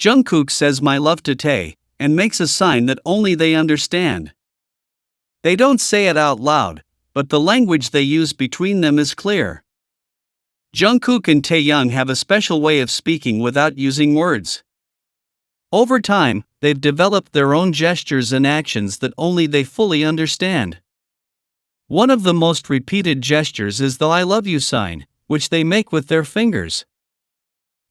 Jungkook says my love to Tae, and makes a sign that only they understand. They don't say it out loud, but the language they use between them is clear. Jungkook and Taehyung have a special way of speaking without using words. Over time, they've developed their own gestures and actions that only they fully understand. One of the most repeated gestures is the I love you sign, which they make with their fingers.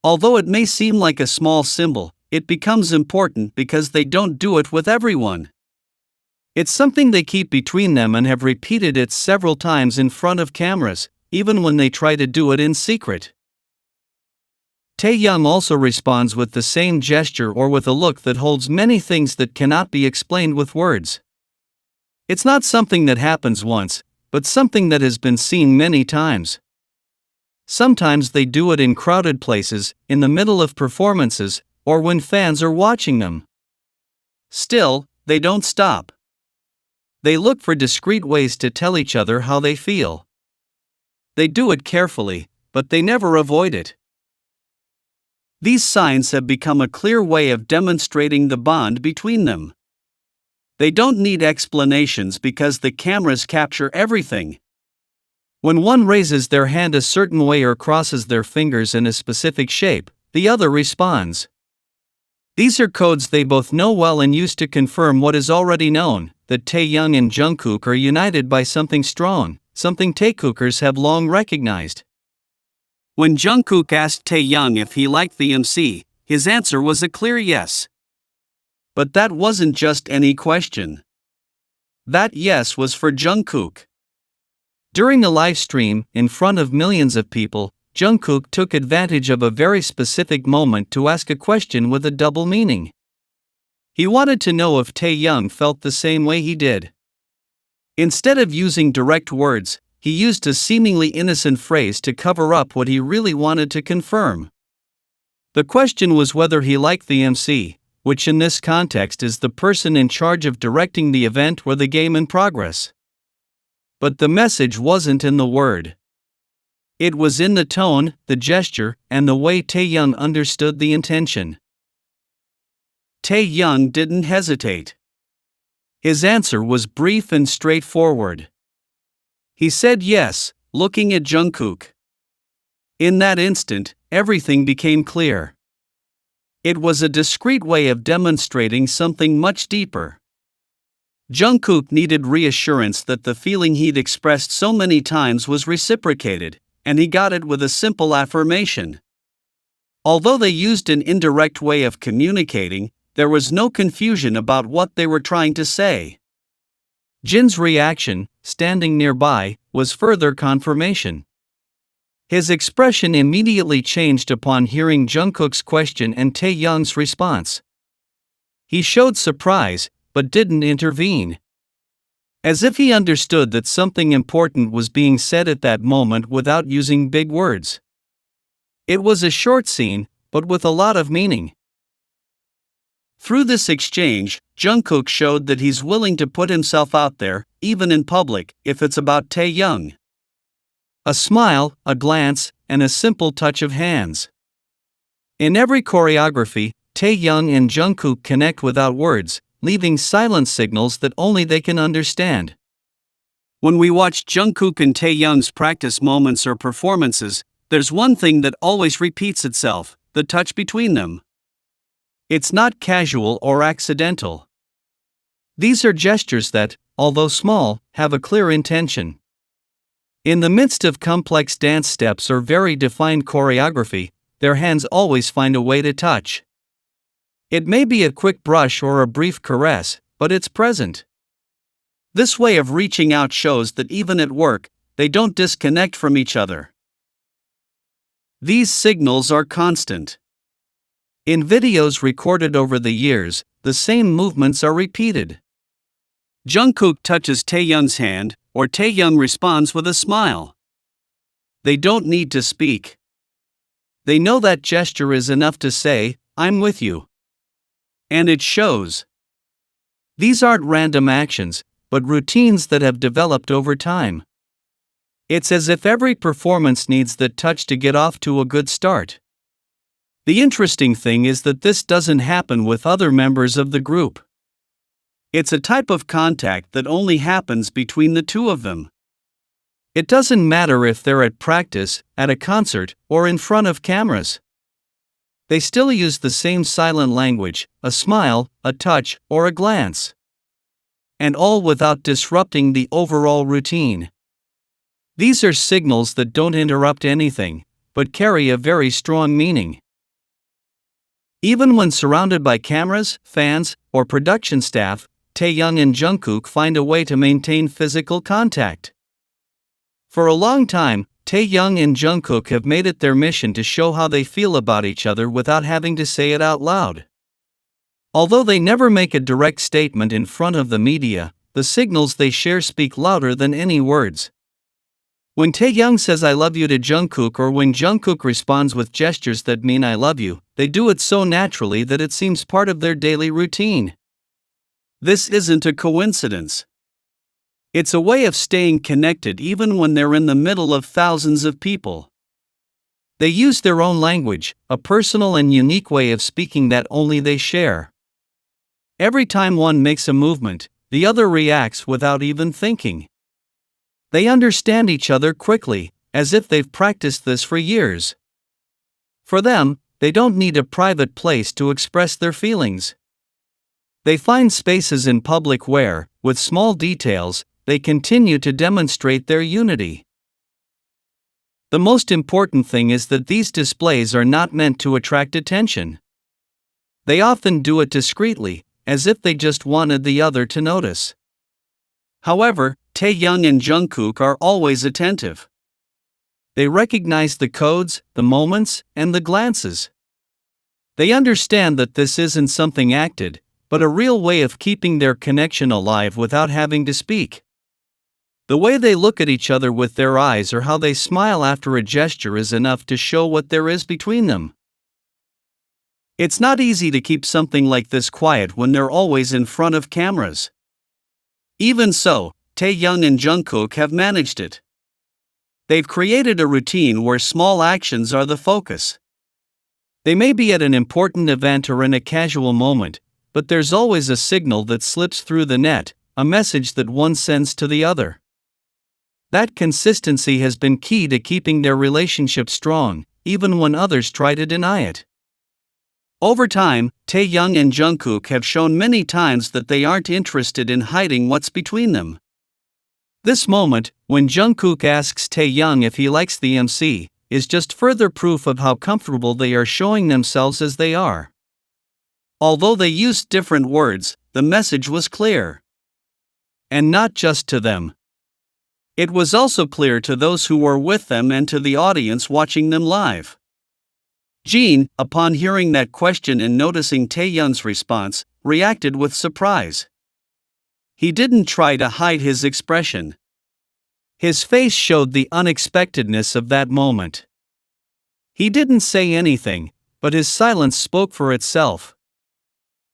Although it may seem like a small symbol, it becomes important because they don't do it with everyone. It's something they keep between them and have repeated it several times in front of cameras, even when they try to do it in secret. Taehyung also responds with the same gesture or with a look that holds many things that cannot be explained with words. It's not something that happens once, but something that has been seen many times. Sometimes they do it in crowded places, in the middle of performances, or when fans are watching them. Still, they don't stop. They look for discreet ways to tell each other how they feel. They do it carefully, but they never avoid it. These signs have become a clear way of demonstrating the bond between them. They don't need explanations because the cameras capture everything. When one raises their hand a certain way or crosses their fingers in a specific shape, the other responds. These are codes they both know well and use to confirm what is already known, that Taehyung and Jungkook are united by something strong, something TAEKOOKers have long recognized. When Jungkook asked Taehyung if he liked the MC, his answer was a clear yes. But that wasn't just any question. That yes was for Jungkook. During a live stream, in front of millions of people, Jungkook took advantage of a very specific moment to ask a question with a double meaning. He wanted to know if Taehyung felt the same way he did. Instead of using direct words, he used a seemingly innocent phrase to cover up what he really wanted to confirm. The question was whether he liked the MC, which in this context is the person in charge of directing the event or the game in progress. But the message wasn't in the word. It was in the tone, the gesture, and the way Taehyung understood the intention. Taehyung didn't hesitate. His answer was brief and straightforward. He said yes, looking at Jungkook. In that instant, everything became clear. It was a discreet way of demonstrating something much deeper. Jungkook needed reassurance that the feeling he'd expressed so many times was reciprocated, and he got it with a simple affirmation. Although they used an indirect way of communicating, there was no confusion about what they were trying to say. Jin's reaction, standing nearby, was further confirmation. His expression immediately changed upon hearing Jungkook's question and Taehyung's response. He showed surprise, but didn't intervene. As if he understood that something important was being said at that moment without using big words. It was a short scene, but with a lot of meaning. Through this exchange, Jungkook showed that he's willing to put himself out there, even in public, if it's about Taehyung. A smile, a glance, and a simple touch of hands. In every choreography, Taehyung and Jungkook connect without words, leaving silent signals that only they can understand. When we watch Jungkook and Taehyung's practice moments or performances, there's one thing that always repeats itself: the touch between them. It's not casual or accidental. These are gestures that, although small, have a clear intention. In the midst of complex dance steps or very defined choreography, their hands always find a way to touch. It may be a quick brush or a brief caress, but it's present. This way of reaching out shows that even at work, they don't disconnect from each other. These signals are constant. In videos recorded over the years, the same movements are repeated. Jungkook touches Taehyung's hand, or Taehyung responds with a smile. They don't need to speak. They know that gesture is enough to say, "I'm with you." And it shows. These aren't random actions, but routines that have developed over time. It's as if every performance needs the touch to get off to a good start. The interesting thing is that this doesn't happen with other members of the group. It's a type of contact that only happens between the two of them. It doesn't matter if they're at practice, at a concert, or in front of cameras. They still use the same silent language, a smile, a touch, or a glance. And all without disrupting the overall routine. These are signals that don't interrupt anything, but carry a very strong meaning. Even when surrounded by cameras, fans, or production staff, Taehyung and Jungkook find a way to maintain physical contact. For a long time, Taehyung and Jungkook have made it their mission to show how they feel about each other without having to say it out loud. Although they never make a direct statement in front of the media, the signals they share speak louder than any words. When Taehyung says "I love you" to Jungkook, or when Jungkook responds with gestures that mean "I love you," they do it so naturally that it seems part of their daily routine. This isn't a coincidence. It's a way of staying connected even when they're in the middle of thousands of people. They use their own language, a personal and unique way of speaking that only they share. Every time one makes a movement, the other reacts without even thinking. They understand each other quickly, as if they've practiced this for years. For them, they don't need a private place to express their feelings. They find spaces in public where, with small details, they continue to demonstrate their unity. The most important thing is that these displays are not meant to attract attention. They often do it discreetly, as if they just wanted the other to notice. However, Taehyung and Jungkook are always attentive. They recognize the codes, the moments, and the glances. They understand that this isn't something acted, but a real way of keeping their connection alive without having to speak. The way they look at each other with their eyes or how they smile after a gesture is enough to show what there is between them. It's not easy to keep something like this quiet when they're always in front of cameras. Even so, Taehyung and Jungkook have managed it. They've created a routine where small actions are the focus. They may be at an important event or in a casual moment, but there's always a signal that slips through the net, a message that one sends to the other. That consistency has been key to keeping their relationship strong, even when others try to deny it. Over time, Taehyung and Jungkook have shown many times that they aren't interested in hiding what's between them. This moment, when Jungkook asks Taehyung if he likes the MC, is just further proof of how comfortable they are showing themselves as they are. Although they used different words, the message was clear. And not just to them. It was also clear to those who were with them and to the audience watching them live. Jin, upon hearing that question and noticing Taehyung's response, reacted with surprise. He didn't try to hide his expression. His face showed the unexpectedness of that moment. He didn't say anything, but his silence spoke for itself.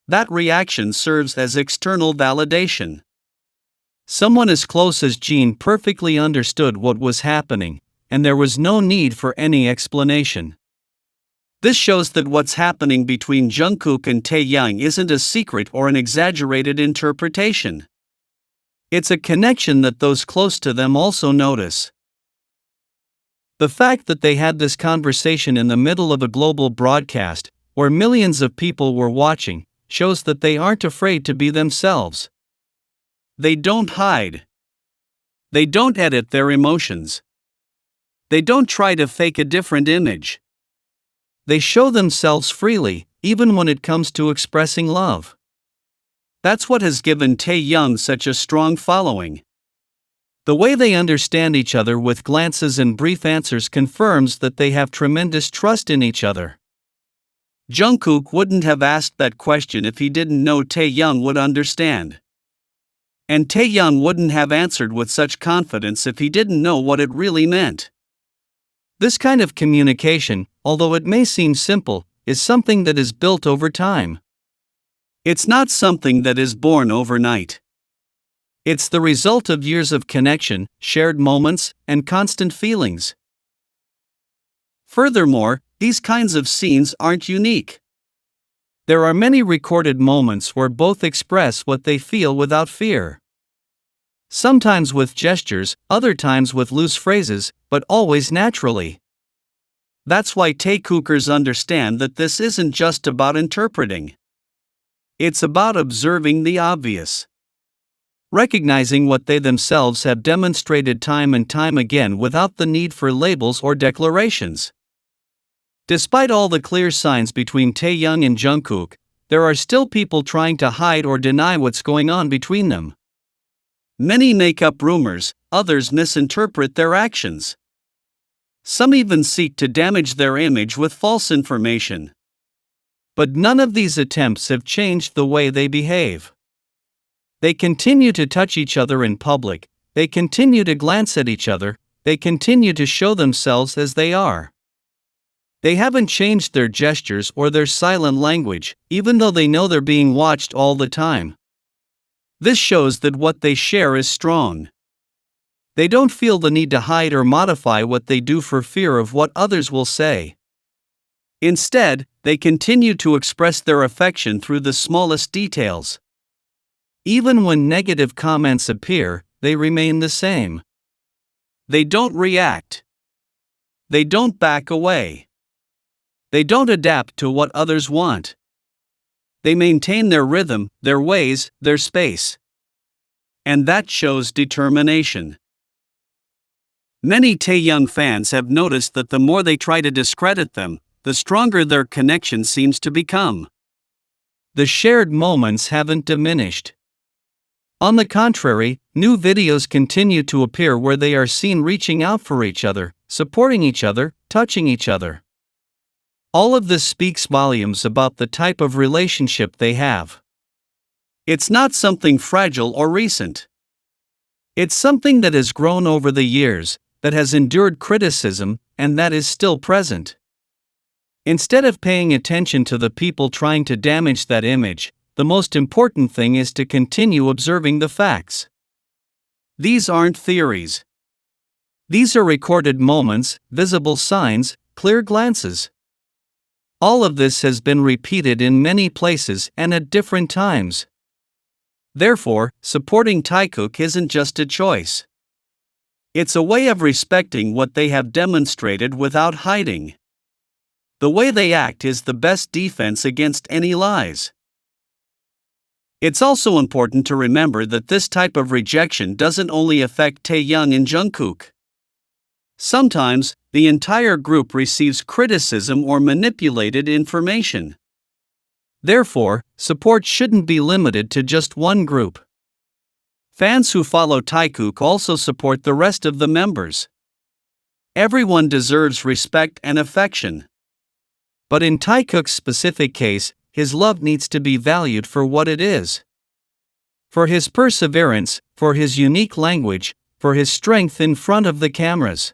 That reaction serves as external validation. Someone as close as Jin perfectly understood what was happening, and there was no need for any explanation. This shows that what's happening between Jungkook and Taehyung isn't a secret or an exaggerated interpretation. It's a connection that those close to them also notice. The fact that they had this conversation in the middle of a global broadcast, where millions of people were watching, shows that they aren't afraid to be themselves. They don't hide. They don't edit their emotions. They don't try to fake a different image. They show themselves freely, even when it comes to expressing love. That's what has given Taehyung such a strong following. The way they understand each other with glances and brief answers confirms that they have tremendous trust in each other. Jungkook wouldn't have asked that question if he didn't know Taehyung would understand. And Taehyung wouldn't have answered with such confidence if he didn't know what it really meant. This kind of communication, although it may seem simple, is something that is built over time. It's not something that is born overnight. It's the result of years of connection, shared moments, and constant feelings. Furthermore, these kinds of scenes aren't unique. There are many recorded moments where both express what they feel without fear. Sometimes with gestures, other times with loose phrases, but always naturally. That's why taekookers understand that this isn't just about interpreting. It's about observing the obvious. Recognizing what they themselves have demonstrated time and time again without the need for labels or declarations. Despite all the clear signs between Taehyung and Jungkook, there are still people trying to hide or deny what's going on between them. Many make up rumors, others misinterpret their actions. Some even seek to damage their image with false information. But none of these attempts have changed the way they behave. They continue to touch each other in public, they continue to glance at each other, they continue to show themselves as they are. They haven't changed their gestures or their silent language, even though they know they're being watched all the time. This shows that what they share is strong. They don't feel the need to hide or modify what they do for fear of what others will say. Instead, they continue to express their affection through the smallest details. Even when negative comments appear, they remain the same. They don't react. They don't back away. They don't adapt to what others want. They maintain their rhythm, their ways, their space. And that shows determination. Many Taehyung fans have noticed that the more they try to discredit them, the stronger their connection seems to become. The shared moments haven't diminished. On the contrary, new videos continue to appear where they are seen reaching out for each other, supporting each other, touching each other. All of this speaks volumes about the type of relationship they have. It's not something fragile or recent. It's something that has grown over the years, that has endured criticism, and that is still present. Instead of paying attention to the people trying to damage that image, the most important thing is to continue observing the facts. These aren't theories. These are recorded moments, visible signs, clear glances. All of this has been repeated in many places and at different times. Therefore, supporting TAEKOOK isn't just a choice. It's a way of respecting what they have demonstrated without hiding. The way they act is the best defense against any lies. It's also important to remember that this type of rejection doesn't only affect Taehyung and Jungkook. Sometimes, the entire group receives criticism or manipulated information. Therefore, support shouldn't be limited to just one group. Fans who follow TAEKOOK also support the rest of the members. Everyone deserves respect and affection. But in TAEKOOK's specific case, his love needs to be valued for what it is. For his perseverance, for his unique language, for his strength in front of the cameras.